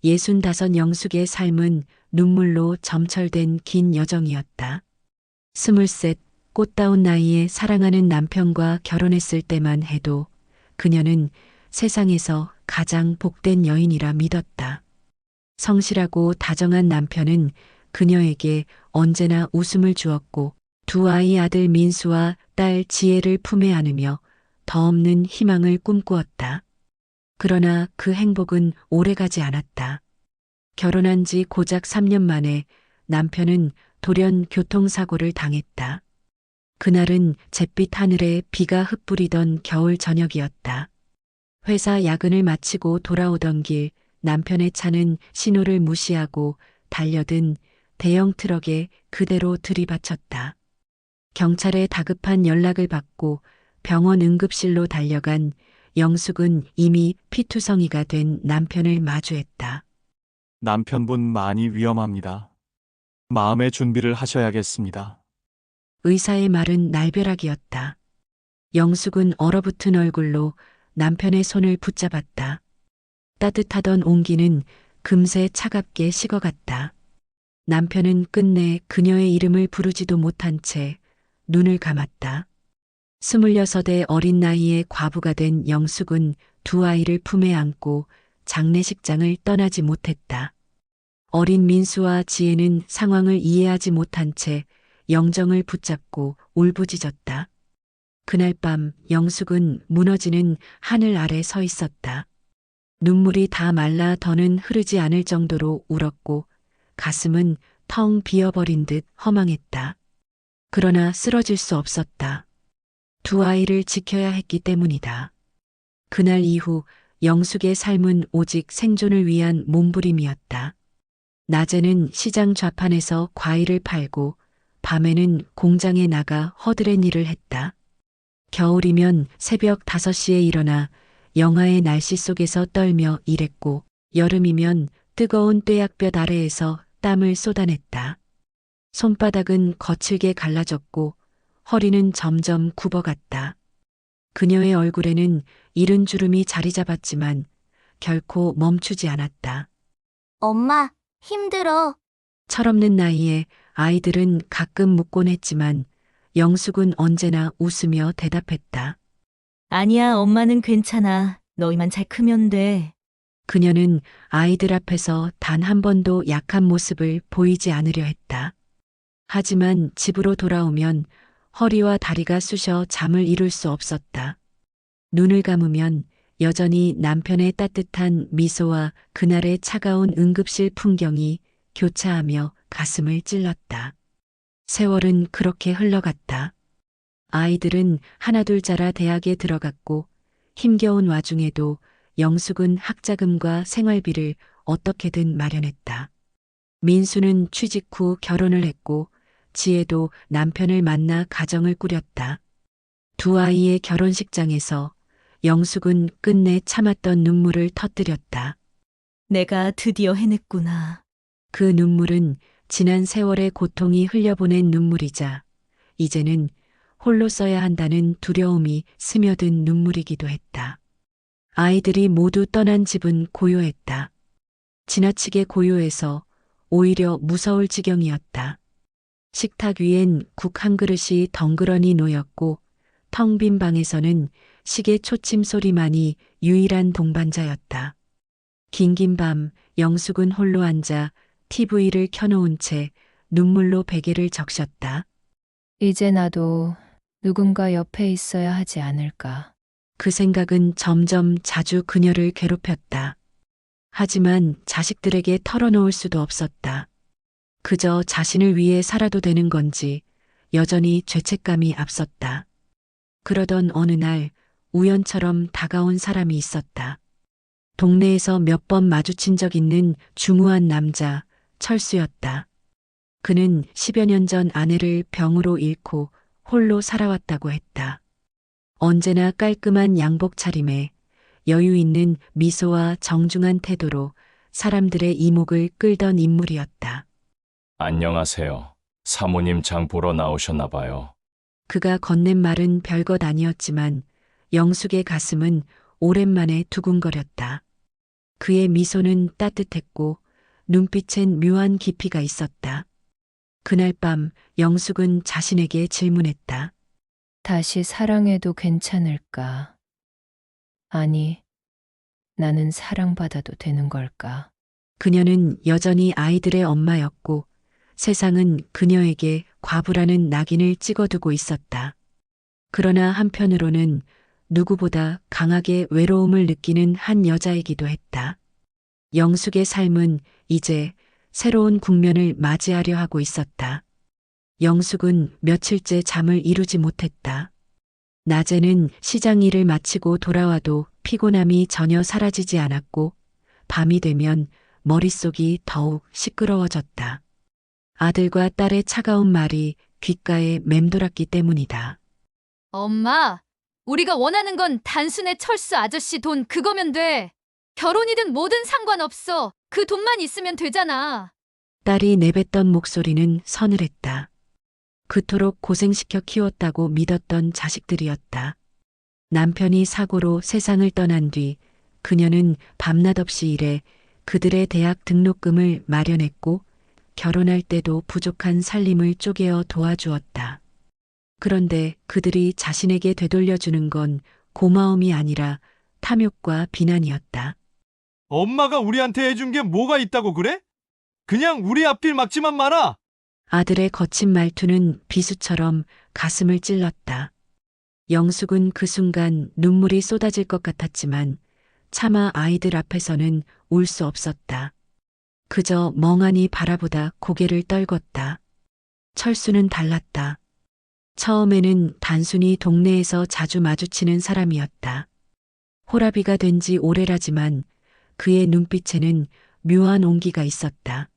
65 영숙의 삶은 눈물로 점철된 긴 여정이었다. 23 꽃다운 나이에 사랑하는 남편과 결혼했을 때만 해도 그녀는 세상에서 가장 복된 여인이라 믿었다. 성실하고 다정한 남편은 그녀에게 언제나 웃음을 주었고 두 아이 아들 민수와 딸 지혜를 품에 안으며 더 없는 희망을 꿈꾸었다. 그러나 그 행복은 오래가지 않았다. 결혼한 지 고작 3년 만에 남편은 돌연 교통사고를 당했다. 그날은 잿빛 하늘에 비가 흩뿌리던 겨울 저녁이었다. 회사 야근을 마치고 돌아오던 길 남편의 차는 신호를 무시하고 달려든 대형 트럭에 그대로 들이받쳤다. 경찰에 다급한 연락을 받고 병원 응급실로 달려간 영숙은 이미 피투성이가 된 남편을 마주했다. 남편분 많이 위험합니다. 마음의 준비를 하셔야겠습니다. 의사의 말은 날벼락이었다. 영숙은 얼어붙은 얼굴로 남편의 손을 붙잡았다. 따뜻하던 온기는 금세 차갑게 식어갔다. 남편은 끝내 그녀의 이름을 부르지도 못한 채 눈을 감았다. 26의 어린 나이에 과부가 된 영숙은 두 아이를 품에 안고 장례식장을 떠나지 못했다. 어린 민수와 지혜는 상황을 이해하지 못한 채 영정을 붙잡고 울부짖었다. 그날 밤 영숙은 무너지는 하늘 아래 서 있었다. 눈물이 다 말라 더는 흐르지 않을 정도로 울었고 가슴은 텅 비어버린 듯 허망했다. 그러나 쓰러질 수 없었다. 두 아이를 지켜야 했기 때문이다. 그날 이후 영숙의 삶은 오직 생존을 위한 몸부림이었다. 낮에는 시장 좌판에서 과일을 팔고 밤에는 공장에 나가 허드렛 일을 했다. 겨울이면 새벽 5시에 일어나 영하의 날씨 속에서 떨며 일했고 여름이면 뜨거운 뙤약볕 아래에서 땀을 쏟아냈다. 손바닥은 거칠게 갈라졌고 허리는 점점 굽어갔다. 그녀의 얼굴에는 이른 주름이 자리 잡았지만 결코 멈추지 않았다. 엄마, 힘들어. 철없는 나이에 아이들은 가끔 묻곤 했지만 영숙은 언제나 웃으며 대답했다. 아니야, 엄마는 괜찮아. 너희만 잘 크면 돼. 그녀는 아이들 앞에서 단 한 번도 약한 모습을 보이지 않으려 했다. 하지만 집으로 돌아오면 허리와 다리가 쑤셔 잠을 이룰 수 없었다. 눈을 감으면 여전히 남편의 따뜻한 미소와 그날의 차가운 응급실 풍경이 교차하며 가슴을 찔렀다. 세월은 그렇게 흘러갔다. 아이들은 하나둘 자라 대학에 들어갔고 힘겨운 와중에도 영숙은 학자금과 생활비를 어떻게든 마련했다. 민수는 취직 후 결혼을 했고 지혜도 남편을 만나 가정을 꾸렸다. 두 아이의 결혼식장에서 영숙은 끝내 참았던 눈물을 터뜨렸다. 내가 드디어 해냈구나. 그 눈물은 지난 세월의 고통이 흘려보낸 눈물이자 이제는 홀로 써야 한다는 두려움이 스며든 눈물이기도 했다. 아이들이 모두 떠난 집은 고요했다. 지나치게 고요해서 오히려 무서울 지경이었다. 식탁 위엔 국 한 그릇이 덩그러니 놓였고 텅 빈 방에서는 시계 초침 소리만이 유일한 동반자였다. 긴긴 밤 영숙은 홀로 앉아 TV를 켜놓은 채 눈물로 베개를 적셨다. 이제 나도 누군가 옆에 있어야 하지 않을까. 그 생각은 점점 자주 그녀를 괴롭혔다. 하지만 자식들에게 털어놓을 수도 없었다. 그저 자신을 위해 살아도 되는 건지 여전히 죄책감이 앞섰다. 그러던 어느 날 우연처럼 다가온 사람이 있었다. 동네에서 몇 번 마주친 적 있는 중후한 남자 철수였다. 그는 10여 년 전 아내를 병으로 잃고 홀로 살아왔다고 했다. 언제나 깔끔한 양복 차림에 여유 있는 미소와 정중한 태도로 사람들의 이목을 끌던 인물이었다. 안녕하세요. 사모님 장 보러 나오셨나 봐요. 그가 건넨 말은 별것 아니었지만 영숙의 가슴은 오랜만에 두근거렸다. 그의 미소는 따뜻했고 눈빛엔 묘한 깊이가 있었다. 그날 밤 영숙은 자신에게 질문했다. 다시 사랑해도 괜찮을까? 아니, 나는 사랑받아도 되는 걸까? 그녀는 여전히 아이들의 엄마였고 세상은 그녀에게 과부라는 낙인을 찍어두고 있었다. 그러나 한편으로는 누구보다 강하게 외로움을 느끼는 한 여자이기도 했다. 영숙의 삶은 이제 새로운 국면을 맞이하려 하고 있었다. 영숙은 며칠째 잠을 이루지 못했다. 낮에는 시장 일을 마치고 돌아와도 피곤함이 전혀 사라지지 않았고 밤이 되면 머릿속이 더욱 시끄러워졌다. 아들과 딸의 차가운 말이 귓가에 맴돌았기 때문이다. 엄마, 우리가 원하는 건 단순해 철수 아저씨 돈 그거면 돼. 결혼이든 뭐든 상관없어. 그 돈만 있으면 되잖아. 딸이 내뱉던 목소리는 서늘했다. 그토록 고생시켜 키웠다고 믿었던 자식들이었다. 남편이 사고로 세상을 떠난 뒤 그녀는 밤낮 없이 일해 그들의 대학 등록금을 마련했고 결혼할 때도 부족한 살림을 쪼개어 도와주었다. 그런데 그들이 자신에게 되돌려주는 건 고마움이 아니라 탐욕과 비난이었다. 엄마가 우리한테 해준 게 뭐가 있다고 그래? 그냥 우리 앞길 막지만 마라. 아들의 거친 말투는 비수처럼 가슴을 찔렀다. 영숙은 그 순간 눈물이 쏟아질 것 같았지만 차마 아이들 앞에서는 울 수 없었다. 그저 멍하니 바라보다 고개를 떨궜다. 철수는 달랐다. 처음에는 단순히 동네에서 자주 마주치는 사람이었다. 호라비가 된 지 오래라지만 그의 눈빛에는 묘한 온기가 있었다.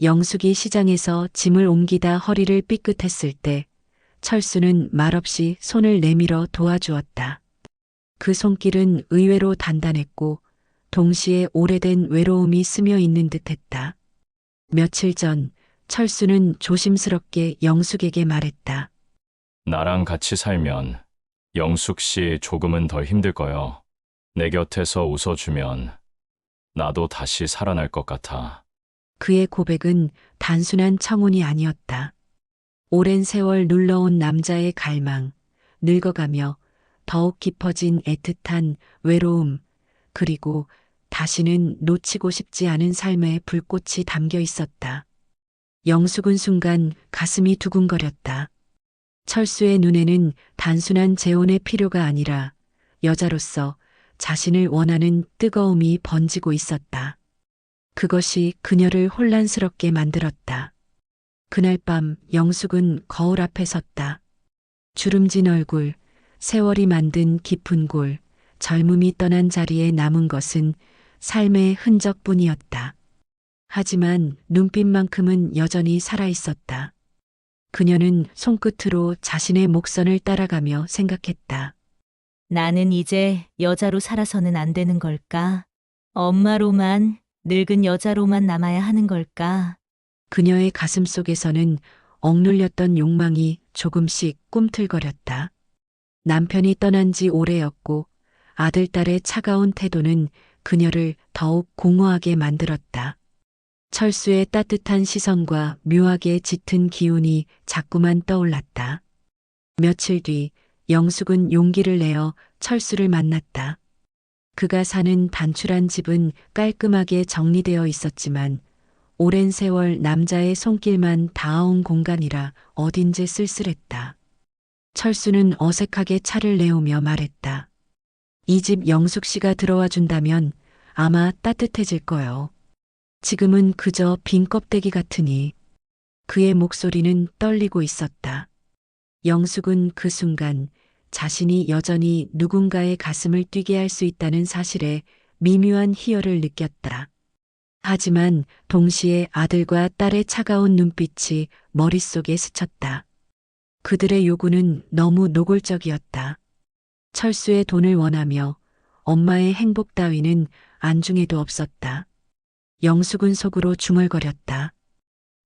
영숙이 시장에서 짐을 옮기다 허리를 삐끗했을 때 철수는 말없이 손을 내밀어 도와주었다. 그 손길은 의외로 단단했고 동시에 오래된 외로움이 스며 있는 듯했다. 며칠 전 철수는 조심스럽게 영숙에게 말했다. 나랑 같이 살면 영숙 씨 조금은 덜 힘들 거요. 내 곁에서 웃어주면 나도 다시 살아날 것 같아. 그의 고백은 단순한 청혼이 아니었다. 오랜 세월 눌러온 남자의 갈망, 늙어가며 더욱 깊어진 애틋한 외로움, 그리고 다시는 놓치고 싶지 않은 삶의 불꽃이 담겨 있었다. 영숙은 순간 가슴이 두근거렸다. 철수의 눈에는 단순한 재혼의 필요가 아니라 여자로서 자신을 원하는 뜨거움이 번지고 있었다. 그것이 그녀를 혼란스럽게 만들었다. 그날 밤 영숙은 거울 앞에 섰다. 주름진 얼굴, 세월이 만든 깊은 골, 젊음이 떠난 자리에 남은 것은 삶의 흔적뿐이었다. 하지만 눈빛만큼은 여전히 살아있었다. 그녀는 손끝으로 자신의 목선을 따라가며 생각했다. 나는 이제 여자로 살아서는 안 되는 걸까? 엄마로만, 늙은 여자로만 남아야 하는 걸까? 그녀의 가슴 속에서는 억눌렸던 욕망이 조금씩 꿈틀거렸다. 남편이 떠난 지 오래였고 아들, 딸의 차가운 태도는 그녀를 더욱 공허하게 만들었다. 철수의 따뜻한 시선과 묘하게 짙은 기운이 자꾸만 떠올랐다. 며칠 뒤 영숙은 용기를 내어 철수를 만났다. 그가 사는 단출한 집은 깔끔하게 정리되어 있었지만 오랜 세월 남자의 손길만 닿아온 공간이라 어딘지 쓸쓸했다. 철수는 어색하게 차를 내오며 말했다. 이 집 영숙 씨가 들어와 준다면 아마 따뜻해질 거요. 지금은 그저 빈 껍데기 같으니. 그의 목소리는 떨리고 있었다. 영숙은 그 순간 자신이 여전히 누군가의 가슴을 뛰게 할 수 있다는 사실에 미묘한 희열을 느꼈다. 하지만 동시에 아들과 딸의 차가운 눈빛이 머릿속에 스쳤다. 그들의 요구는 너무 노골적이었다. 철수의 돈을 원하며 엄마의 행복 따위는 안중에도 없었다. 영숙은 속으로 중얼거렸다.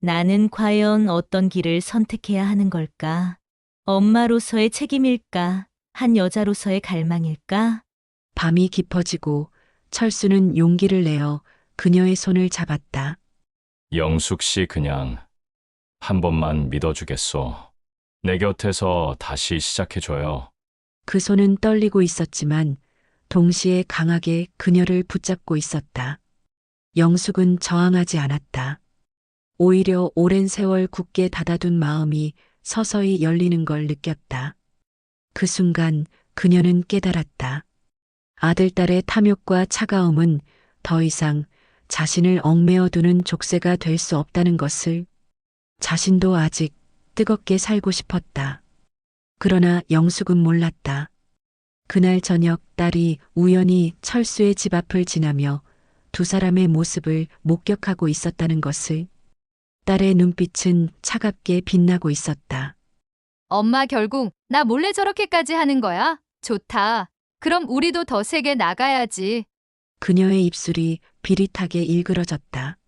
나는 과연 어떤 길을 선택해야 하는 걸까? 엄마로서의 책임일까? 한 여자로서의 갈망일까? 밤이 깊어지고 철수는 용기를 내어 그녀의 손을 잡았다. 영숙 씨 그냥 한 번만 믿어주겠소. 내 곁에서 다시 시작해줘요. 그 손은 떨리고 있었지만 동시에 강하게 그녀를 붙잡고 있었다. 영숙은 저항하지 않았다. 오히려 오랜 세월 굳게 닫아둔 마음이 서서히 열리는 걸 느꼈다. 그 순간 그녀는 깨달았다. 아들딸의 탐욕과 차가움은 더 이상 자신을 얽매어두는 족쇄가 될 수 없다는 것을. 자신도 아직 뜨겁게 살고 싶었다. 그러나 영숙은 몰랐다. 그날 저녁 딸이 우연히 철수의 집 앞을 지나며 두 사람의 모습을 목격하고 있었다는 것을. 딸의 눈빛은 차갑게 빛나고 있었다. 엄마 결국 나 몰래 저렇게까지 하는 거야? 좋다. 그럼 우리도 더 세게 나가야지. 그녀의 입술이 비릿하게 일그러졌다.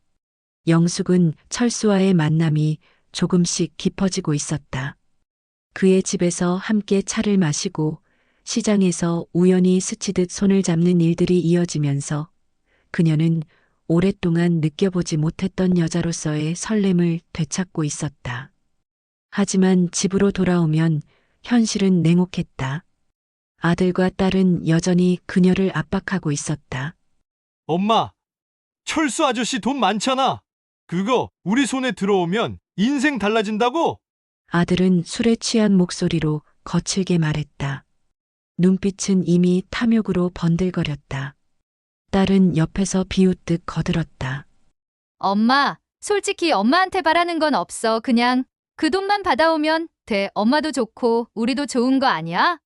영숙은 철수와의 만남이 조금씩 깊어지고 있었다. 그의 집에서 함께 차를 마시고 시장에서 우연히 스치듯 손을 잡는 일들이 이어지면서 그녀는 오랫동안 느껴보지 못했던 여자로서의 설렘을 되찾고 있었다. 하지만 집으로 돌아오면 현실은 냉혹했다. 아들과 딸은 여전히 그녀를 압박하고 있었다. 엄마, 철수 아저씨 돈 많잖아. 그거 우리 손에 들어오면 인생 달라진다고? 아들은 술에 취한 목소리로 거칠게 말했다. 눈빛은 이미 탐욕으로 번들거렸다. 딸은 옆에서 비웃듯 거들었다. 엄마, 솔직히 엄마한테 바라는 건 없어. 그냥 그 돈만 받아오면 돼. 엄마도 좋고 우리도 좋은 거 아니야?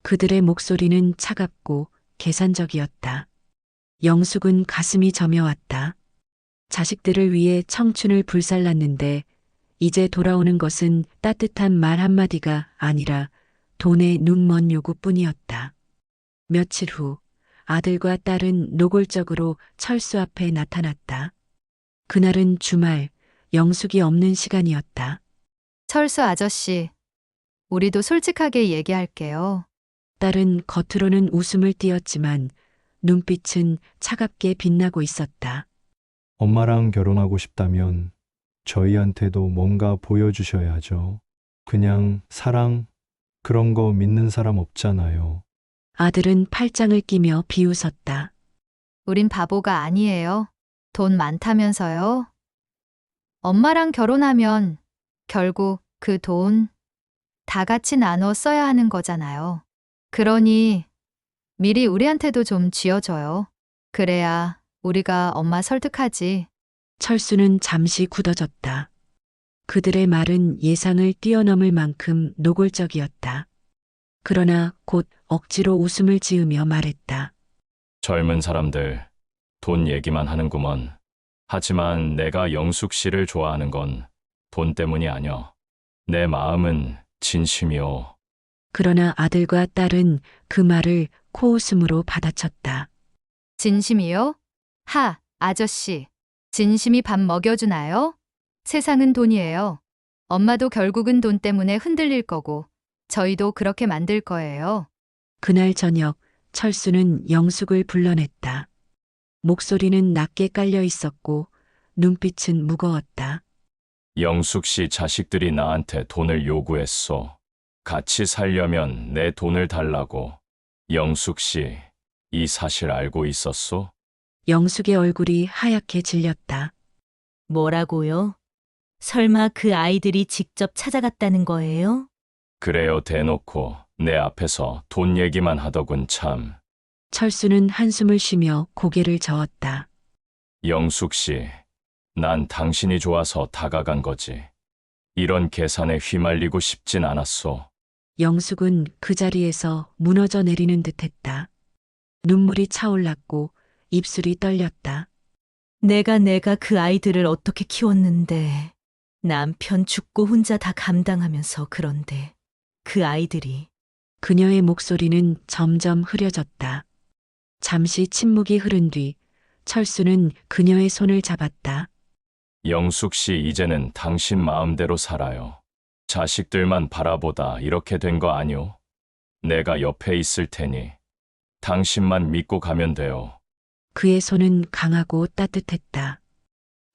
그들의 목소리는 차갑고 계산적이었다. 영숙은 가슴이 저며왔다. 자식들을 위해 청춘을 불살랐는데 이제 돌아오는 것은 따뜻한 말 한마디가 아니라 돈의 눈먼 요구뿐이었다. 며칠 후 아들과 딸은 노골적으로 철수 앞에 나타났다. 그날은 주말, 영숙이 없는 시간이었다. 철수 아저씨, 우리도 솔직하게 얘기할게요. 딸은 겉으로는 웃음을 띄었지만 눈빛은 차갑게 빛나고 있었다. 엄마랑 결혼하고 싶다면 저희한테도 뭔가 보여주셔야죠. 그냥 사랑, 그런 거 믿는 사람 없잖아요. 아들은 팔짱을 끼며 비웃었다. 우린 바보가 아니에요. 돈 많다면서요? 엄마랑 결혼하면 결국 그 돈 다 같이 나눠 써야 하는 거잖아요. 그러니 미리 우리한테도 좀 쥐어줘요. 그래야 우리가 엄마 설득하지. 철수는 잠시 굳어졌다. 그들의 말은 예상을 뛰어넘을 만큼 노골적이었다. 그러나 곧 억지로 웃음을 지으며 말했다. 젊은 사람들 돈 얘기만 하는구먼. 하지만 내가 영숙 씨를 좋아하는 건 돈 때문이 아니여. 내 마음은 진심이오. 그러나 아들과 딸은 그 말을 코웃음으로 받아쳤다. 진심이요? 하, 아저씨. 진심이 밥 먹여주나요? 세상은 돈이에요. 엄마도 결국은 돈 때문에 흔들릴 거고, 저희도 그렇게 만들 거예요. 그날 저녁 철수는 영숙을 불러냈다. 목소리는 낮게 깔려 있었고 눈빛은 무거웠다. 영숙 씨 자식들이 나한테 돈을 요구했소. 같이 살려면 내 돈을 달라고. 영숙 씨, 이 사실 알고 있었소? 영숙의 얼굴이 하얗게 질렸다. 뭐라고요? 설마 그 아이들이 직접 찾아갔다는 거예요? 그래요, 대놓고 내 앞에서 돈 얘기만 하더군 참. 철수는 한숨을 쉬며 고개를 저었다. 영숙 씨, 난 당신이 좋아서 다가간 거지. 이런 계산에 휘말리고 싶진 않았소. 영숙은 그 자리에서 무너져 내리는 듯했다. 눈물이 차올랐고 입술이 떨렸다. 내가 그 아이들을 어떻게 키웠는데. 남편 죽고 혼자 다 감당하면서 그런데. 그 아이들이. 그녀의 목소리는 점점 흐려졌다. 잠시 침묵이 흐른 뒤 철수는 그녀의 손을 잡았다. 영숙 씨, 이제는 당신 마음대로 살아요. 자식들만 바라보다 이렇게 된 거 아니오? 내가 옆에 있을 테니 당신만 믿고 가면 돼요. 그의 손은 강하고 따뜻했다.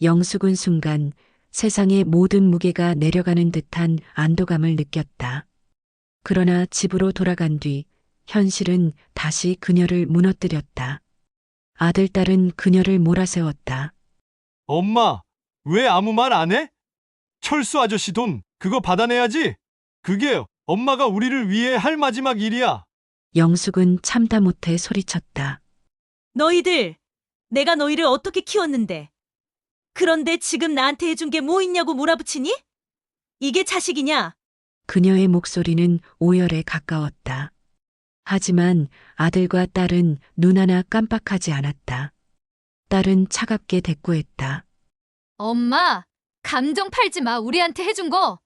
영숙은 순간 세상의 모든 무게가 내려가는 듯한 안도감을 느꼈다. 그러나 집으로 돌아간 뒤 현실은 다시 그녀를 무너뜨렸다. 아들, 딸은 그녀를 몰아세웠다. 엄마, 왜 아무 말 안 해? 철수 아저씨 돈 그거 받아내야지. 그게 엄마가 우리를 위해 할 마지막 일이야. 영숙은 참다 못해 소리쳤다. 너희들, 내가 너희를 어떻게 키웠는데. 그런데 지금 나한테 해준 게 뭐 있냐고 몰아붙이니? 이게 자식이냐? 그녀의 목소리는 오열에 가까웠다. 하지만 아들과 딸은 눈 하나 깜빡하지 않았다. 딸은 차갑게 대꾸했다. 엄마, 감정 팔지 마. 우리한테 해준 거.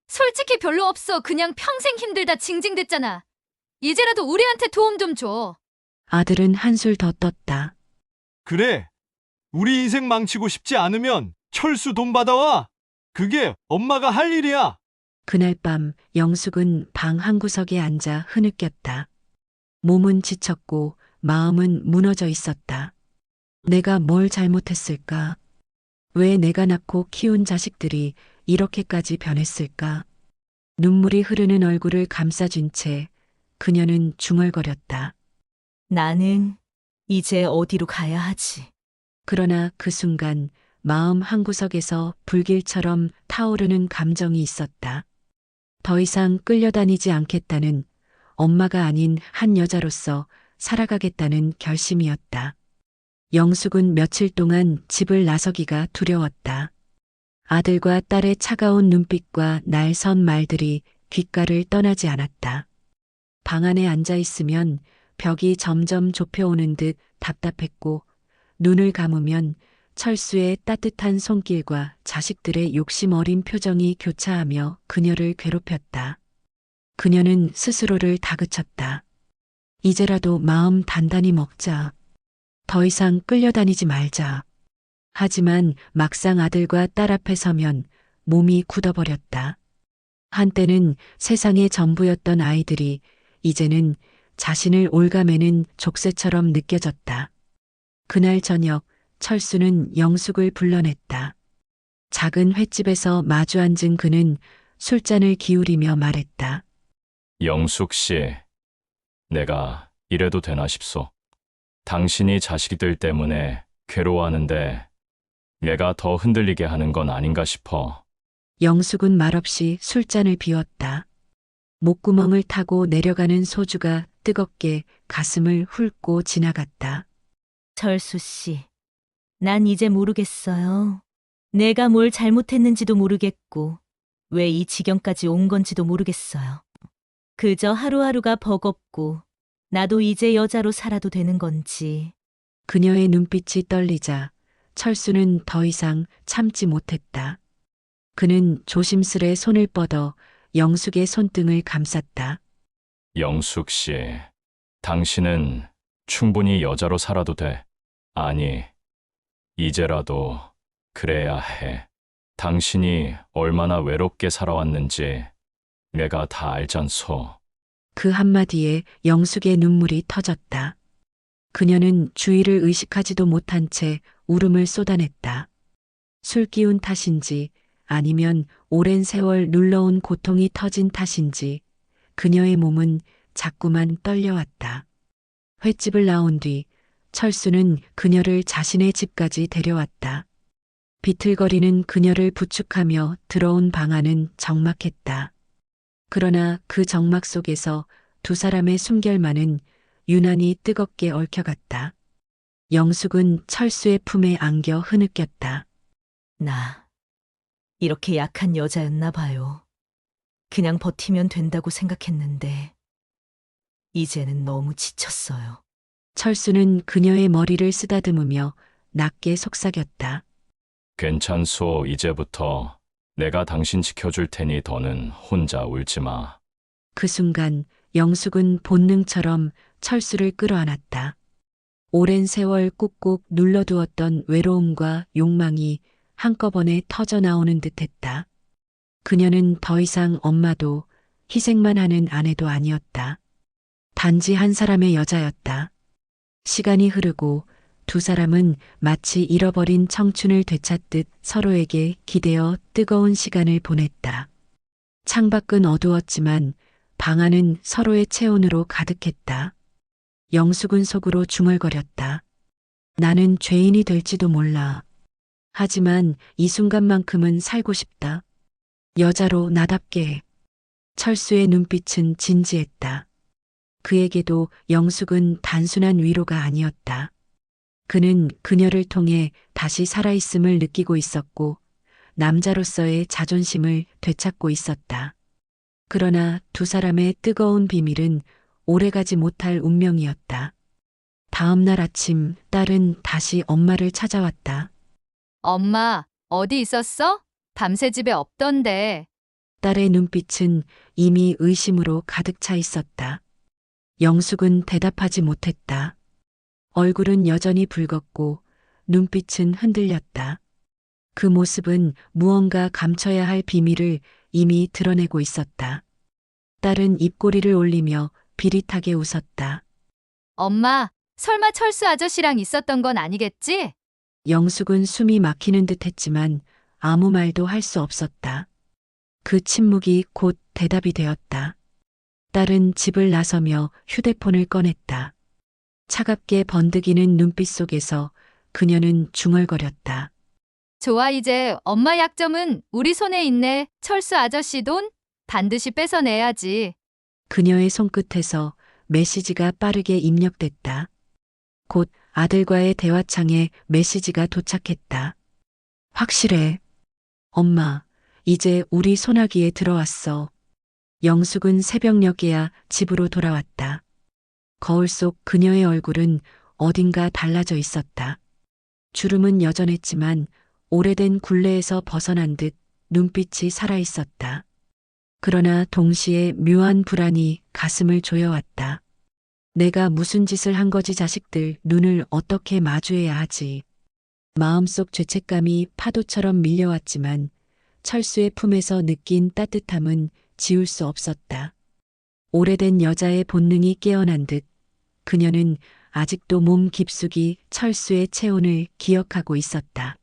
솔직히 별로 없어. 그냥 평생 힘들다 징징댔잖아. 이제라도 우리한테 도움 좀 줘. 아들은 한술 더 떴다. 그래. 우리 인생 망치고 싶지 않으면 철수 돈 받아와. 그게 엄마가 할 일이야. 그날 밤 영숙은 방 한구석에 앉아 흐느꼈다. 몸은 지쳤고 마음은 무너져 있었다. 내가 뭘 잘못했을까? 왜 내가 낳고 키운 자식들이 이렇게까지 변했을까? 눈물이 흐르는 얼굴을 감싸준 채 그녀는 중얼거렸다. 나는 이제 어디로 가야 하지? 그러나 그 순간 마음 한구석에서 불길처럼 타오르는 감정이 있었다. 더 이상 끌려다니지 않겠다는, 엄마가 아닌 한 여자로서 살아가겠다는 결심이었다. 영숙은 며칠 동안 집을 나서기가 두려웠다. 아들과 딸의 차가운 눈빛과 날선 말들이 귓가를 떠나지 않았다. 방 안에 앉아 있으면 벽이 점점 좁혀오는 듯 답답했고, 눈을 감으면 철수의 따뜻한 손길과 자식들의 욕심 어린 표정이 교차하며 그녀를 괴롭혔다. 그녀는 스스로를 다그쳤다. 이제라도 마음 단단히 먹자. 더 이상 끌려다니지 말자. 하지만 막상 아들과 딸 앞에 서면 몸이 굳어버렸다. 한때는 세상의 전부였던 아이들이 이제는 자신을 올가매는 족쇄처럼 느껴졌다. 그날 저녁 철수는 영숙을 불러냈다. 작은 횟집에서 마주 앉은 그는 술잔을 기울이며 말했다. 영숙 씨, 내가 이래도 되나 싶소. 당신이 자식들 때문에 괴로워하는데 내가 더 흔들리게 하는 건 아닌가 싶어. 영숙은 말없이 술잔을 비웠다. 목구멍을 타고 내려가는 소주가 뜨겁게 가슴을 훑고 지나갔다. 철수 씨, 난 이제 모르겠어요. 내가 뭘 잘못했는지도 모르겠고, 왜 이 지경까지 온 건지도 모르겠어요. 그저 하루하루가 버겁고, 나도 이제 여자로 살아도 되는 건지. 그녀의 눈빛이 떨리자 철수는 더 이상 참지 못했다. 그는 조심스레 손을 뻗어 영숙의 손등을 감쌌다. 영숙 씨, 당신은 충분히 여자로 살아도 돼. 아니, 이제라도 그래야 해. 당신이 얼마나 외롭게 살아왔는지 내가 다 알잖소. 그 한마디에 영숙의 눈물이 터졌다. 그녀는 주위를 의식하지도 못한 채 울음을 쏟아냈다. 술 기운 탓인지 아니면 오랜 세월 눌러온 고통이 터진 탓인지 그녀의 몸은 자꾸만 떨려왔다. 횟집을 나온 뒤 철수는 그녀를 자신의 집까지 데려왔다. 비틀거리는 그녀를 부축하며 들어온 방 안은 적막했다. 그러나 그 적막 속에서 두 사람의 숨결만은 유난히 뜨겁게 얽혀갔다. 영숙은 철수의 품에 안겨 흐느꼈다. 나, 이렇게 약한 여자였나 봐요. 그냥 버티면 된다고 생각했는데, 이제는 너무 지쳤어요. 철수는 그녀의 머리를 쓰다듬으며 낮게 속삭였다. 괜찮소. 이제부터 내가 당신 지켜줄 테니 더는 혼자 울지 마. 그 순간 영숙은 본능처럼 철수를 끌어안았다. 오랜 세월 꾹꾹 눌러두었던 외로움과 욕망이 한꺼번에 터져 나오는 듯했다. 그녀는 더 이상 엄마도 희생만 하는 아내도 아니었다. 단지 한 사람의 여자였다. 시간이 흐르고 두 사람은 마치 잃어버린 청춘을 되찾듯 서로에게 기대어 뜨거운 시간을 보냈다. 창밖은 어두웠지만 방 안은 서로의 체온으로 가득했다. 영숙은 속으로 중얼거렸다. 나는 죄인이 될지도 몰라. 하지만 이 순간만큼은 살고 싶다. 여자로 나답게. 철수의 눈빛은 진지했다. 그에게도 영숙은 단순한 위로가 아니었다. 그는 그녀를 통해 다시 살아있음을 느끼고 있었고 남자로서의 자존심을 되찾고 있었다. 그러나 두 사람의 뜨거운 비밀은 오래가지 못할 운명이었다. 다음 날 아침 딸은 다시 엄마를 찾아왔다. 엄마, 어디 있었어? 밤새 집에 없던데. 딸의 눈빛은 이미 의심으로 가득 차 있었다. 영숙은 대답하지 못했다. 얼굴은 여전히 붉었고 눈빛은 흔들렸다. 그 모습은 무언가 감춰야 할 비밀을 이미 드러내고 있었다. 딸은 입꼬리를 올리며 비릿하게 웃었다. 엄마, 설마 철수 아저씨랑 있었던 건 아니겠지? 영숙은 숨이 막히는 듯 했지만 아무 말도 할 수 없었다. 그 침묵이 곧 대답이 되었다. 딸은 집을 나서며 휴대폰을 꺼냈다. 차갑게 번득이는 눈빛 속에서 그녀는 중얼거렸다. 좋아, 이제 엄마 약점은 우리 손에 있네. 철수 아저씨 돈 반드시 뺏어내야지. 그녀의 손끝에서 메시지가 빠르게 입력됐다. 곧 아들과의 대화창에 메시지가 도착했다. 확실해. 엄마, 이제 우리 소나기에 들어왔어. 영숙은 새벽녘에야 집으로 돌아왔다. 거울 속 그녀의 얼굴은 어딘가 달라져 있었다. 주름은 여전했지만 오래된 굴레에서 벗어난 듯 눈빛이 살아있었다. 그러나 동시에 묘한 불안이 가슴을 조여왔다. 내가 무슨 짓을 한 거지 자식들 눈을 어떻게 마주해야 하지. 마음속 죄책감이 파도처럼 밀려왔지만 철수의 품에서 느낀 따뜻함은 지울 수 없었다. 오래된 여자의 본능이 깨어난 듯 그녀는 아직도 몸 깊숙이 철수의 체온을 기억하고 있었다.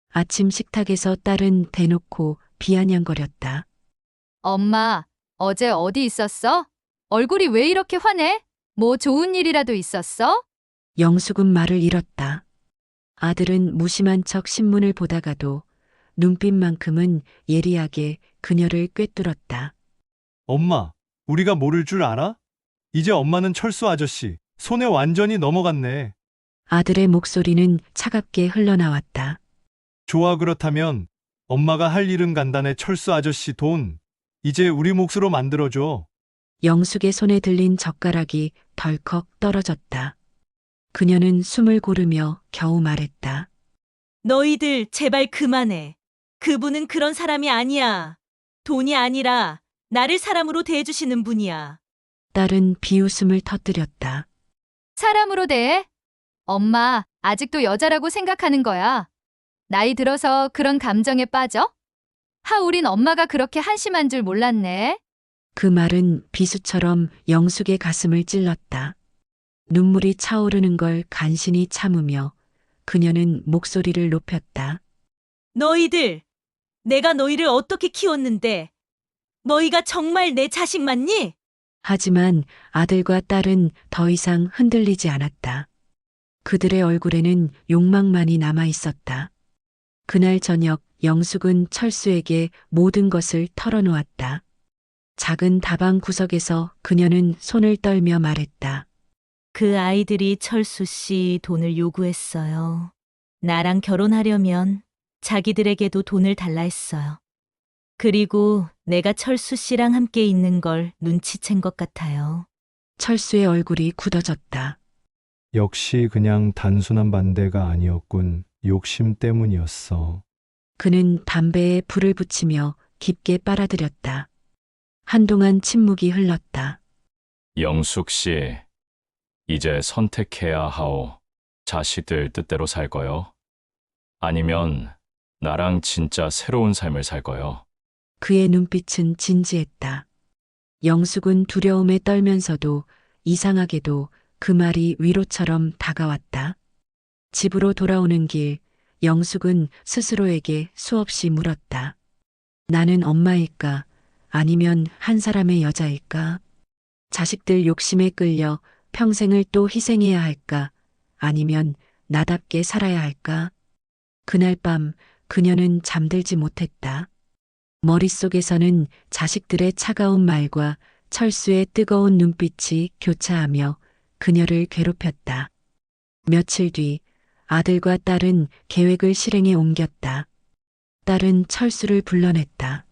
아침 식탁에서 딸은 대놓고 비아냥거렸다. 엄마, 어제 어디 있었어? 얼굴이 왜 이렇게 환해? 뭐 좋은 일이라도 있었어? 영숙은 말을 잃었다. 아들은 무심한 척 신문을 보다가도 눈빛만큼은 예리하게 그녀를 꿰뚫었다. 엄마, 우리가 모를 줄 알아? 이제 엄마는 철수 아저씨 손에 완전히 넘어갔네. 아들의 목소리는 차갑게 흘러나왔다. 좋아, 그렇다면 엄마가 할 일은 간단해. 철수 아저씨 돈 이제 우리 몫으로 만들어줘. 영숙의 손에 들린 젓가락이 덜컥 떨어졌다. 그녀는 숨을 고르며 겨우 말했다. 너희들 제발 그만해. 그분은 그런 사람이 아니야. 돈이 아니라 나를 사람으로 대해주시는 분이야. 딸은 비웃음을 터뜨렸다. 사람으로 대해? 엄마, 아직도 여자라고 생각하는 거야. 나이 들어서 그런 감정에 빠져? 우린 엄마가 그렇게 한심한 줄 몰랐네. 그 말은 비수처럼 영숙의 가슴을 찔렀다. 눈물이 차오르는 걸 간신히 참으며 그녀는 목소리를 높였다. 너희들, 내가 너희를 어떻게 키웠는데 너희가 정말 내 자식 맞니? 하지만 아들과 딸은 더 이상 흔들리지 않았다. 그들의 얼굴에는 욕망만이 남아 있었다. 그날 저녁 영숙은 철수에게 모든 것을 털어놓았다. 작은 다방 구석에서 그녀는 손을 떨며 말했다. 그 아이들이 철수 씨 돈을 요구했어요. 나랑 결혼하려면 자기들에게도 돈을 달라 했어요. 그리고 내가 철수 씨랑 함께 있는 걸 눈치챈 것 같아요. 철수의 얼굴이 굳어졌다. 역시 그냥 단순한 반대가 아니었군. 욕심 때문이었어. 그는 담배에 불을 붙이며 깊게 빨아들였다. 한동안 침묵이 흘렀다. 영숙 씨, 이제 선택해야 하오. 자식들 뜻대로 살 거요? 아니면 나랑 진짜 새로운 삶을 살 거요? 그의 눈빛은 진지했다. 영숙은 두려움에 떨면서도 이상하게도 그 말이 위로처럼 다가왔다. 집으로 돌아오는 길, 영숙은 스스로에게 수없이 물었다. 나는 엄마일까? 아니면 한 사람의 여자일까? 자식들 욕심에 끌려 평생을 또 희생해야 할까? 아니면 나답게 살아야 할까? 그날 밤 그녀는 잠들지 못했다. 머릿속에서는 자식들의 차가운 말과 철수의 뜨거운 눈빛이 교차하며 그녀를 괴롭혔다. 며칠 뒤 아들과 딸은 계획을 실행에 옮겼다. 딸은 철수를 불러냈다.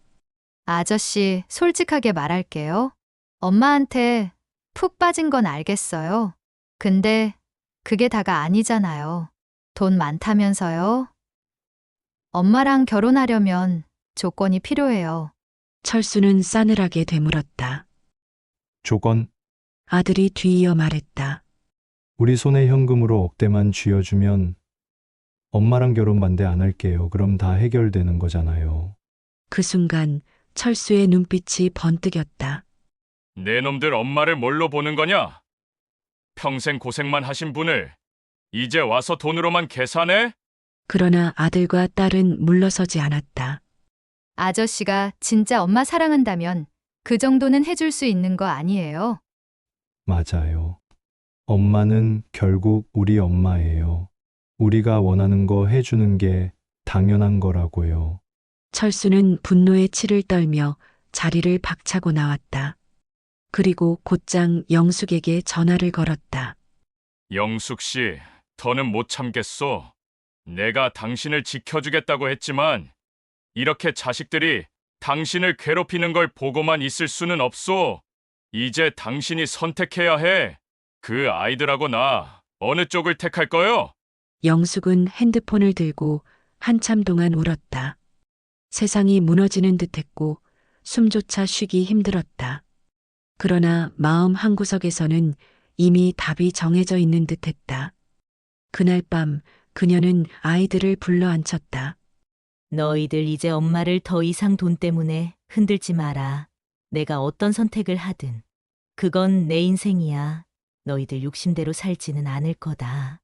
아저씨, 솔직하게 말할게요. 엄마한테 푹 빠진 건 알겠어요. 근데 그게 다가 아니잖아요. 돈 많다면서요? 엄마랑 결혼하려면 조건이 필요해요. 철수는 싸늘하게 되물었다. 조건, 아들이 뒤이어 말했다. 우리 손에 현금으로 억대만 쥐어주면 엄마랑 결혼 반대 안 할게요. 그럼 다 해결되는 거잖아요. 그 순간 철수의 눈빛이 번뜩였다. 내 놈들 엄마를 뭘로 보는 거냐? 평생 고생만 하신 분을 이제 와서 돈으로만 계산해? 그러나 아들과 딸은 물러서지 않았다. 아저씨가 진짜 엄마 사랑한다면 그 정도는 해줄 수 있는 거 아니에요? 맞아요. 엄마는 결국 우리 엄마예요. 우리가 원하는 거 해주는 게 당연한 거라고요. 철수는 분노에 치를 떨며 자리를 박차고 나왔다. 그리고 곧장 영숙에게 전화를 걸었다. 영숙 씨, 더는 못 참겠소. 내가 당신을 지켜주겠다고 했지만 이렇게 자식들이 당신을 괴롭히는 걸 보고만 있을 수는 없소. 이제 당신이 선택해야 해. 그 아이들하고 나 어느 쪽을 택할 거요? 영숙은 핸드폰을 들고 한참 동안 울었다. 세상이 무너지는 듯했고 숨조차 쉬기 힘들었다. 그러나 마음 한구석에서는 이미 답이 정해져 있는 듯했다. 그날 밤 그녀는 아이들을 불러 앉혔다. 너희들 이제 엄마를 더 이상 돈 때문에 흔들지 마라. 내가 어떤 선택을 하든. 그건 내 인생이야. 너희들 욕심대로 살지는 않을 거다.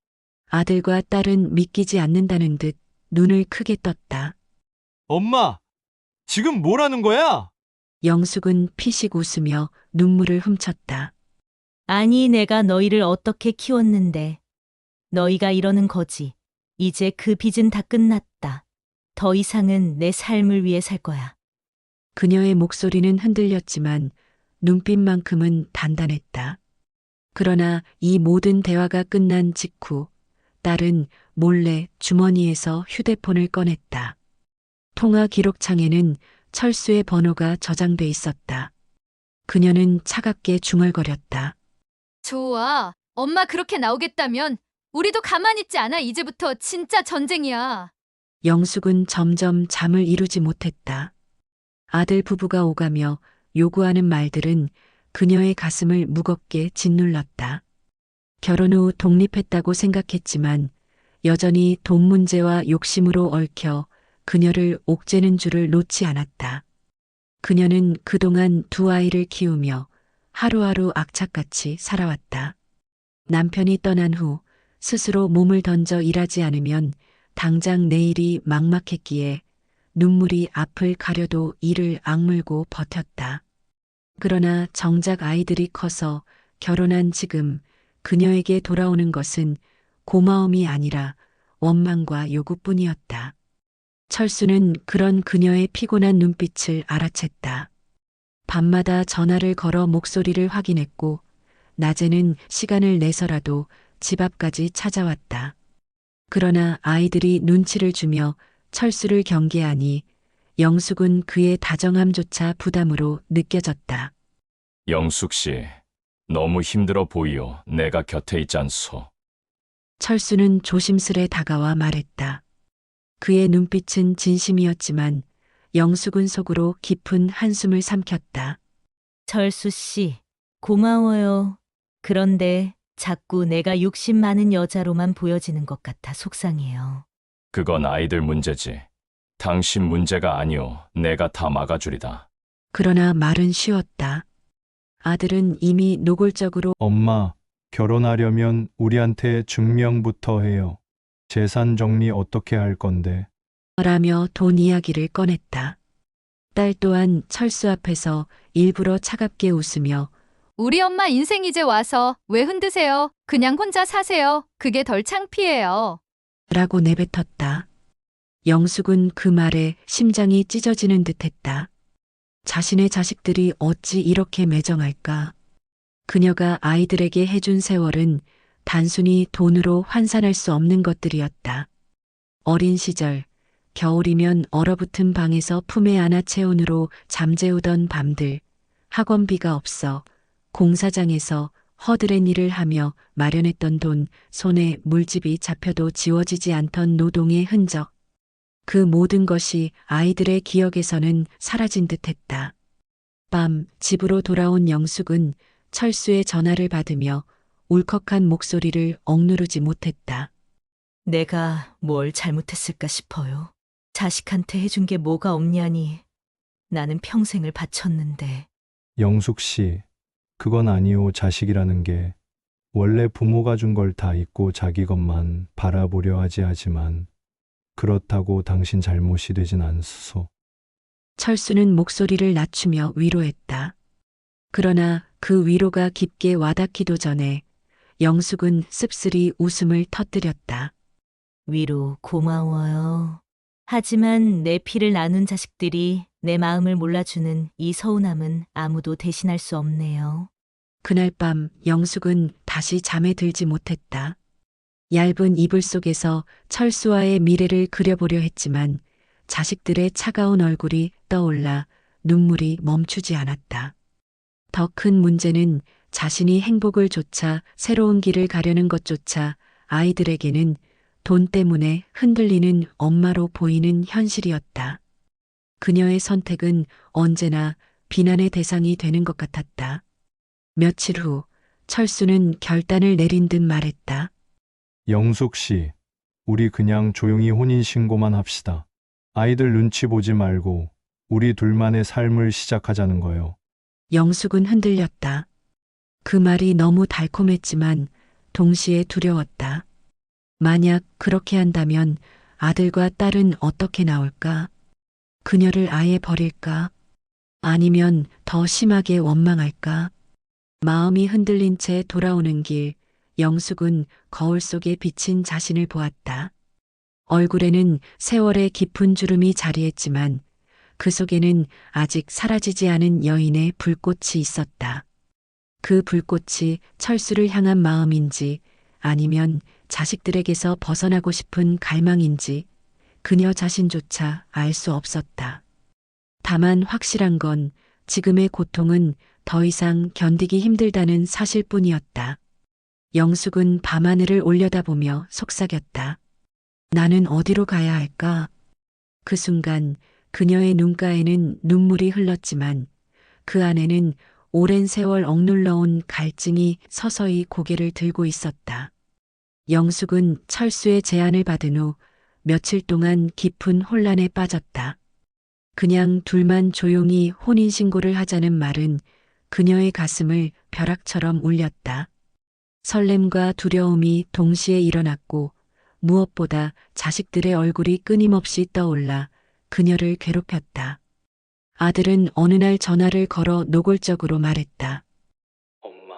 아들과 딸은 믿기지 않는다는 듯 눈을 크게 떴다. 엄마, 지금 뭐라는 거야? 영숙은 피식 웃으며 눈물을 훔쳤다. 아니, 내가 너희를 어떻게 키웠는데. 너희가 이러는 거지. 이제 그 빚은 다 끝났다. 더 이상은 내 삶을 위해 살 거야. 그녀의 목소리는 흔들렸지만 눈빛만큼은 단단했다. 그러나 이 모든 대화가 끝난 직후 딸은 몰래 주머니에서 휴대폰을 꺼냈다. 통화 기록창에는 철수의 번호가 저장돼 있었다. 그녀는 차갑게 중얼거렸다. 좋아. 엄마 그렇게 나오겠다면 우리도 가만히 있지 않아. 이제부터 진짜 전쟁이야. 영숙은 점점 잠을 이루지 못했다. 아들 부부가 오가며 요구하는 말들은 그녀의 가슴을 무겁게 짓눌렀다. 결혼 후 독립했다고 생각했지만 여전히 돈 문제와 욕심으로 얽혀 그녀를 옥죄는 줄을 놓지 않았다. 그녀는 그동안 두 아이를 키우며 하루하루 악착같이 살아왔다. 남편이 떠난 후 스스로 몸을 던져 일하지 않으면 당장 내일이 막막했기에 눈물이 앞을 가려도 이를 악물고 버텼다. 그러나 정작 아이들이 커서 결혼한 지금 그녀에게 돌아오는 것은 고마움이 아니라 원망과 요구뿐이었다. 철수는 그런 그녀의 피곤한 눈빛을 알아챘다. 밤마다 전화를 걸어 목소리를 확인했고 낮에는 시간을 내서라도 집 앞까지 찾아왔다. 그러나 아이들이 눈치를 주며 철수를 경계하니 영숙은 그의 다정함조차 부담으로 느껴졌다. 영숙 씨, 너무 힘들어 보이오. 내가 곁에 있지 않소. 철수는 조심스레 다가와 말했다. 그의 눈빛은 진심이었지만 영숙은 속으로 깊은 한숨을 삼켰다. 철수 씨, 고마워요. 그런데 자꾸 내가 욕심 많은 여자로만 보여지는 것 같아 속상해요. 그건 아이들 문제지. 당신 문제가 아니오. 내가 다 막아주리다. 그러나 말은 쉬웠다. 아들은 이미 노골적으로 엄마, 결혼하려면 우리한테 증명부터 해요. 재산 정리 어떻게 할 건데? 라며 돈 이야기를 꺼냈다. 딸 또한 철수 앞에서 일부러 차갑게 웃으며 우리 엄마 인생 이제 와서 왜 흔드세요? 그냥 혼자 사세요. 그게 덜 창피해요. 라고 내뱉었다. 영숙은 그 말에 심장이 찢어지는 듯했다. 자신의 자식들이 어찌 이렇게 매정할까? 그녀가 아이들에게 해준 세월은 단순히 돈으로 환산할 수 없는 것들이었다. 어린 시절, 겨울이면 얼어붙은 방에서 품에 안아 체온으로 잠재우던 밤들, 학원비가 없어 공사장에서 허드렛 일을 하며 마련했던 돈, 손에 물집이 잡혀도 지워지지 않던 노동의 흔적. 그 모든 것이 아이들의 기억에서는 사라진 듯했다. 밤 집으로 돌아온 영숙은 철수의 전화를 받으며 울컥한 목소리를 억누르지 못했다. 내가 뭘 잘못했을까 싶어요. 자식한테 해준 게 뭐가 없냐니. 나는 평생을 바쳤는데. 영숙 씨, 그건 아니오. 자식이라는 게 원래 부모가 준 걸 다 잊고 자기 것만 바라보려 하지만 그렇다고 당신 잘못이 되진 않소. 철수는 목소리를 낮추며 위로했다. 그러나 그 위로가 깊게 와닿기도 전에 영숙은 씁쓸히 웃음을 터뜨렸다. 위로 고마워요. 하지만 내 피를 나눈 자식들이 내 마음을 몰라주는 이 서운함은 아무도 대신할 수 없네요. 그날 밤 영숙은 다시 잠에 들지 못했다. 얇은 이불 속에서 철수와의 미래를 그려보려 했지만 자식들의 차가운 얼굴이 떠올라 눈물이 멈추지 않았다. 더 큰 문제는 자신이 행복을 좇아 새로운 길을 가려는 것조차 아이들에게는 돈 때문에 흔들리는 엄마로 보이는 현실이었다. 그녀의 선택은 언제나 비난의 대상이 되는 것 같았다. 며칠 후 철수는 결단을 내린 듯 말했다. 영숙 씨, 우리 그냥 조용히 혼인신고만 합시다. 아이들 눈치 보지 말고 우리 둘만의 삶을 시작하자는 거요. 영숙은 흔들렸다. 그 말이 너무 달콤했지만 동시에 두려웠다. 만약 그렇게 한다면 아들과 딸은 어떻게 나올까? 그녀를 아예 버릴까? 아니면 더 심하게 원망할까? 마음이 흔들린 채 돌아오는 길, 영숙은 거울 속에 비친 자신을 보았다. 얼굴에는 세월의 깊은 주름이 자리했지만 그 속에는 아직 사라지지 않은 여인의 불꽃이 있었다. 그 불꽃이 철수를 향한 마음인지 아니면 자식들에게서 벗어나고 싶은 갈망인지 그녀 자신조차 알 수 없었다. 다만 확실한 건 지금의 고통은 더 이상 견디기 힘들다는 사실뿐이었다. 영숙은 밤하늘을 올려다보며 속삭였다. 나는 어디로 가야 할까? 그 순간 그녀의 눈가에는 눈물이 흘렀지만 그 안에는 오랜 세월 억눌러온 갈증이 서서히 고개를 들고 있었다. 영숙은 철수의 제안을 받은 후 며칠 동안 깊은 혼란에 빠졌다. 그냥 둘만 조용히 혼인신고를 하자는 말은 그녀의 가슴을 벼락처럼 울렸다. 설렘과 두려움이 동시에 일어났고 무엇보다 자식들의 얼굴이 끊임없이 떠올라 그녀를 괴롭혔다. 아들은 어느 날 전화를 걸어 노골적으로 말했다. 엄마,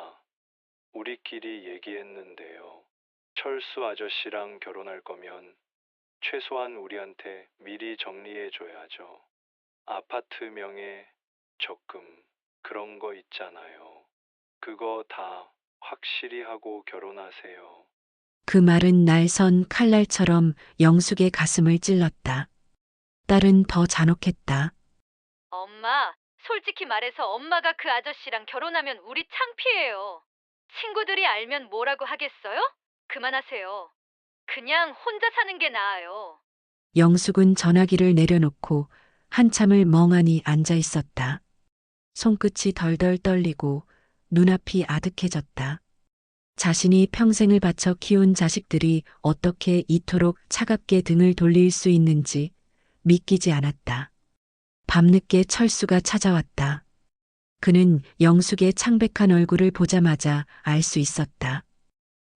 우리끼리 얘기했는데요. 철수 아저씨랑 결혼할 거면 최소한 우리한테 미리 정리해 줘야죠. 아파트 명예, 적금, 그런 거 있잖아요. 그거 다 확실히 하고 결혼하세요. 그 말은 날선 칼날처럼 영숙의 가슴을 찔렀다. 딸은 더 잔혹했다. 엄마, 솔직히 말해서 엄마가 그 아저씨랑 결혼하면 우리 창피해요. 친구들이 알면 뭐라고 하겠어요? 그만하세요. 그냥 혼자 사는 게 나아요. 영숙은 전화기를 내려놓고 한참을 멍하니 앉아 있었다. 손끝이 덜덜 떨리고 눈앞이 아득해졌다. 자신이 평생을 바쳐 키운 자식들이 어떻게 이토록 차갑게 등을 돌릴 수 있는지 믿기지 않았다. 밤늦게 철수가 찾아왔다. 그는 영숙의 창백한 얼굴을 보자마자 알 수 있었다.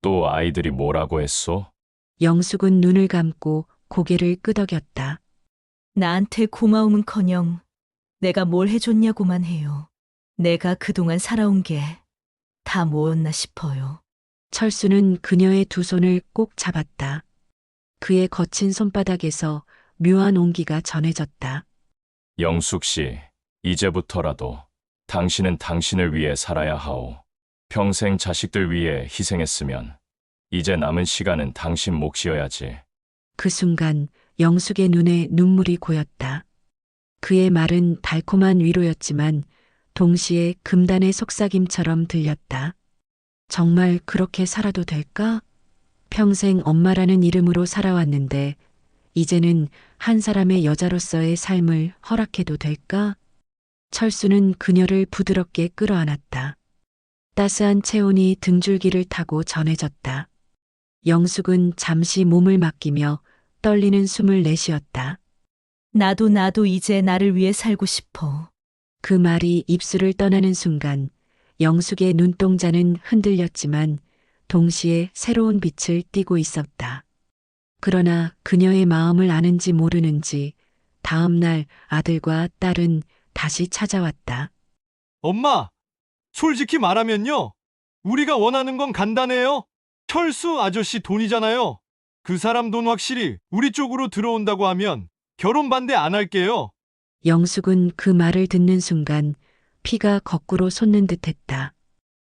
또 아이들이 뭐라고 했소? 영숙은 눈을 감고 고개를 끄덕였다. 나한테 고마움은커녕 내가 뭘 해줬냐고만 해요. 내가 그동안 살아온 게 다 뭐였나 싶어요. 철수는 그녀의 두 손을 꼭 잡았다. 그의 거친 손바닥에서 묘한 온기가 전해졌다. 영숙 씨, 이제부터라도 당신은 당신을 위해 살아야 하오. 평생 자식들 위해 희생했으면 이제 남은 시간은 당신 몫이어야지. 그 순간 영숙의 눈에 눈물이 고였다. 그의 말은 달콤한 위로였지만 동시에 금단의 속삭임처럼 들렸다. 정말 그렇게 살아도 될까? 평생 엄마라는 이름으로 살아왔는데 이제는 한 사람의 여자로서의 삶을 허락해도 될까? 철수는 그녀를 부드럽게 끌어안았다. 따스한 체온이 등줄기를 타고 전해졌다. 영숙은 잠시 몸을 맡기며 떨리는 숨을 내쉬었다. 나도 이제 나를 위해 살고 싶어. 그 말이 입술을 떠나는 순간 영숙의 눈동자는 흔들렸지만 동시에 새로운 빛을 띠고 있었다. 그러나 그녀의 마음을 아는지 모르는지 다음 날 아들과 딸은 다시 찾아왔다. 엄마, 솔직히 말하면요. 우리가 원하는 건 간단해요. 철수 아저씨 돈이잖아요. 그 사람 돈 확실히 우리 쪽으로 들어온다고 하면 결혼 반대 안 할게요. 영숙은 그 말을 듣는 순간 피가 거꾸로 솟는 듯했다.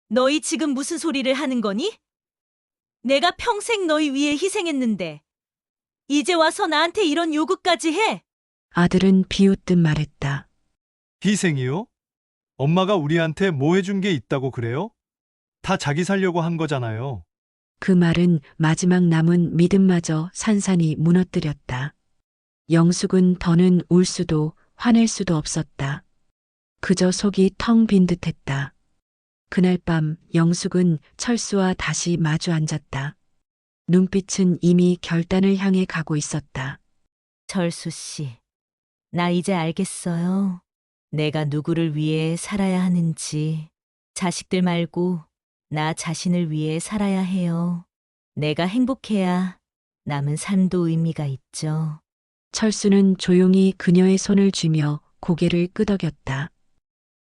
너희 지금 무슨 소리를 하는 거니? 내가 평생 너희 위해 희생했는데 이제 와서 나한테 이런 요구까지 해? 아들은 비웃듯 말했다. 희생이요? 엄마가 우리한테 뭐 해준 게 있다고 그래요? 다 자기 살려고 한 거잖아요. 그 말은 마지막 남은 믿음마저 산산이 무너뜨렸다. 영숙은 더는 울 수도 화낼 수도 없었다. 그저 속이 텅 빈 듯했다. 그날 밤 영숙은 철수와 다시 마주 앉았다. 눈빛은 이미 결단을 향해 가고 있었다. 철수 씨, 나 이제 알겠어요. 내가 누구를 위해 살아야 하는지. 자식들 말고 나 자신을 위해 살아야 해요. 내가 행복해야 남은 삶도 의미가 있죠. 철수는 조용히 그녀의 손을 쥐며 고개를 끄덕였다.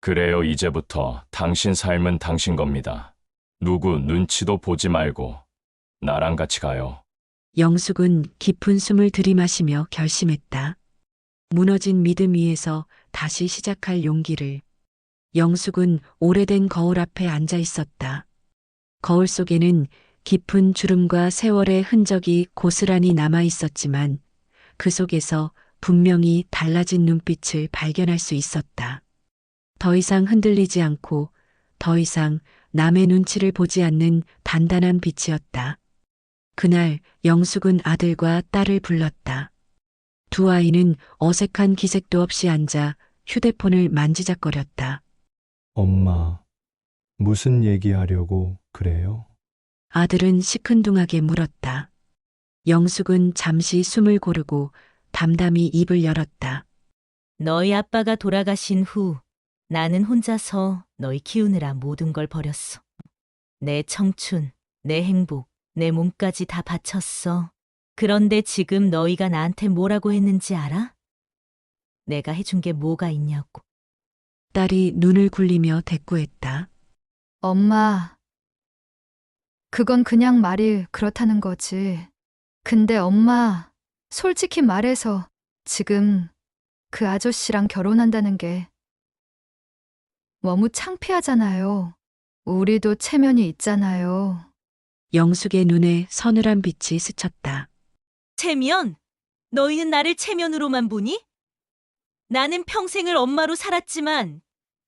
그래요, 이제부터 당신 삶은 당신 겁니다. 누구 눈치도 보지 말고 나랑 같이 가요. 영숙은 깊은 숨을 들이마시며 결심했다. 무너진 믿음 위에서 다시 시작할 용기를. 영숙은 오래된 거울 앞에 앉아 있었다. 거울 속에는 깊은 주름과 세월의 흔적이 고스란히 남아 있었지만 그 속에서 분명히 달라진 눈빛을 발견할 수 있었다. 더 이상 흔들리지 않고 더 이상 남의 눈치를 보지 않는 단단한 빛이었다. 그날 영숙은 아들과 딸을 불렀다. 두 아이는 어색한 기색도 없이 앉아 휴대폰을 만지작거렸다. 엄마, 무슨 얘기하려고 그래요? 아들은 시큰둥하게 물었다. 영숙은 잠시 숨을 고르고 담담히 입을 열었다. 너희 아빠가 돌아가신 후 나는 혼자서 너희 키우느라 모든 걸 버렸어. 내 청춘, 내 행복, 내 몸까지 다 바쳤어. 그런데 지금 너희가 나한테 뭐라고 했는지 알아? 내가 해준 게 뭐가 있냐고. 딸이 눈을 굴리며 대꾸했다. 엄마, 그건 그냥 말이 그렇다는 거지. 근데 엄마, 솔직히 말해서 지금 그 아저씨랑 결혼한다는 게 너무 창피하잖아요. 우리도 체면이 있잖아요. 영숙의 눈에 서늘한 빛이 스쳤다. 체면? 너희는 나를 체면으로만 보니? 나는 평생을 엄마로 살았지만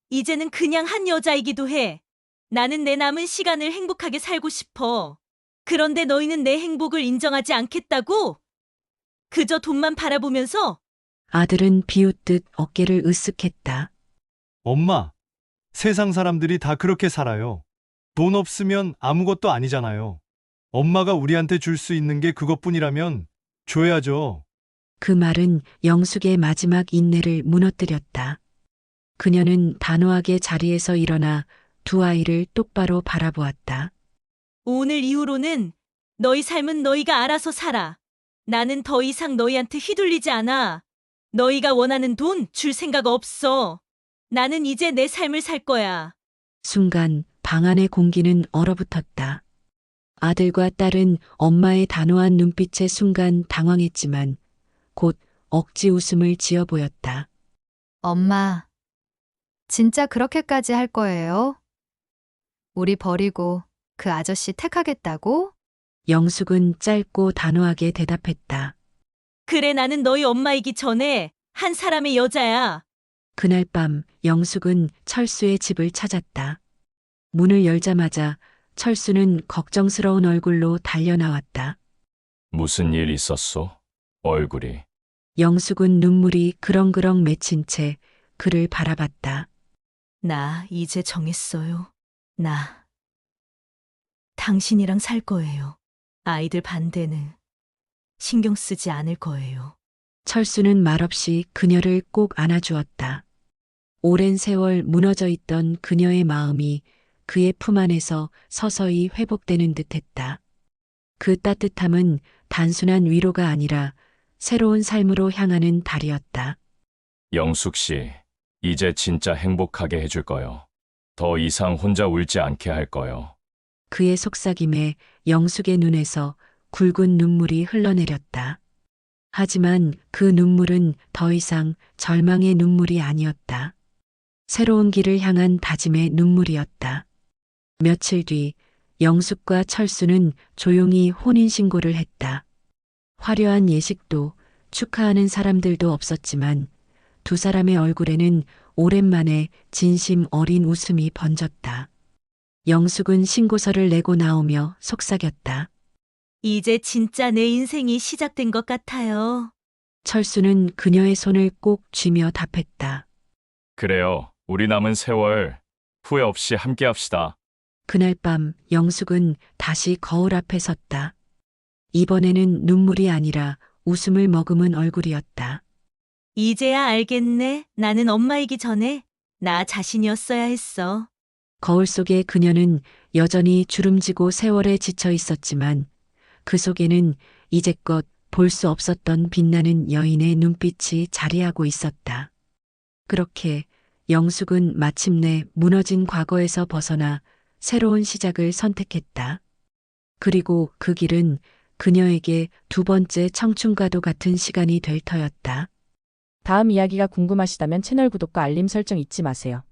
이제는 그냥 한 여자이기도 해. 나는 내 남은 시간을 행복하게 살고 싶어. 그런데 너희는 내 행복을 인정하지 않겠다고? 그저 돈만 바라보면서? 아들은 비웃듯 어깨를 으쓱했다. 엄마, 세상 사람들이 다 그렇게 살아요. 돈 없으면 아무것도 아니잖아요. 엄마가 우리한테 줄 수 있는 게 그것뿐이라면 줘야죠. 그 말은 영숙의 마지막 인내를 무너뜨렸다. 그녀는 단호하게 자리에서 일어나 두 아이를 똑바로 바라보았다. 오늘 이후로는 너희 삶은 너희가 알아서 살아. 나는 더 이상 너희한테 휘둘리지 않아. 너희가 원하는 돈 줄 생각 없어. 나는 이제 내 삶을 살 거야. 순간 방 안의 공기는 얼어붙었다. 아들과 딸은 엄마의 단호한 눈빛에 순간 당황했지만 곧 억지 웃음을 지어 보였다. 엄마, 진짜 그렇게까지 할 거예요? 우리 버리고 그 아저씨 택하겠다고? 영숙은 짧고 단호하게 대답했다. 그래, 나는 너희 엄마이기 전에 한 사람의 여자야. 그날 밤 영숙은 철수의 집을 찾았다. 문을 열자마자 철수는 걱정스러운 얼굴로 달려나왔다. 무슨 일 있었소? 얼굴이. 영숙은 눈물이 그렁그렁 맺힌 채 그를 바라봤다. 나 이제 정했어요. 나 당신이랑 살 거예요. 아이들 반대는 신경 쓰지 않을 거예요. 철수는 말없이 그녀를 꼭 안아주었다. 오랜 세월 무너져 있던 그녀의 마음이 그의 품 안에서 서서히 회복되는 듯했다. 그 따뜻함은 단순한 위로가 아니라 새로운 삶으로 향하는 달이었다. 영숙 씨, 이제 진짜 행복하게 해줄 거요. 더 이상 혼자 울지 않게 할 거요. 그의 속삭임에 영숙의 눈에서 굵은 눈물이 흘러내렸다. 하지만 그 눈물은 더 이상 절망의 눈물이 아니었다. 새로운 길을 향한 다짐의 눈물이었다. 며칠 뒤 영숙과 철수는 조용히 혼인신고를 했다. 화려한 예식도 축하하는 사람들도 없었지만 두 사람의 얼굴에는 오랜만에 진심 어린 웃음이 번졌다. 영숙은 신고서를 내고 나오며 속삭였다. 이제 진짜 내 인생이 시작된 것 같아요. 철수는 그녀의 손을 꼭 쥐며 답했다. 그래요. 우리 남은 세월 후회 없이 함께 합시다. 그날 밤 영숙은 다시 거울 앞에 섰다. 이번에는 눈물이 아니라 웃음을 머금은 얼굴이었다. 이제야 알겠네. 나는 엄마이기 전에 나 자신이었어야 했어. 거울 속의 그녀는 여전히 주름지고 세월에 지쳐 있었지만 그 속에는 이제껏 볼 수 없었던 빛나는 여인의 눈빛이 자리하고 있었다. 그렇게 영숙은 마침내 무너진 과거에서 벗어나 새로운 시작을 선택했다. 그리고 그 길은 그녀에게 두 번째 청춘과도 같은 시간이 될 터였다. 다음 이야기가 궁금하시다면 채널 구독과 알림 설정 잊지 마세요.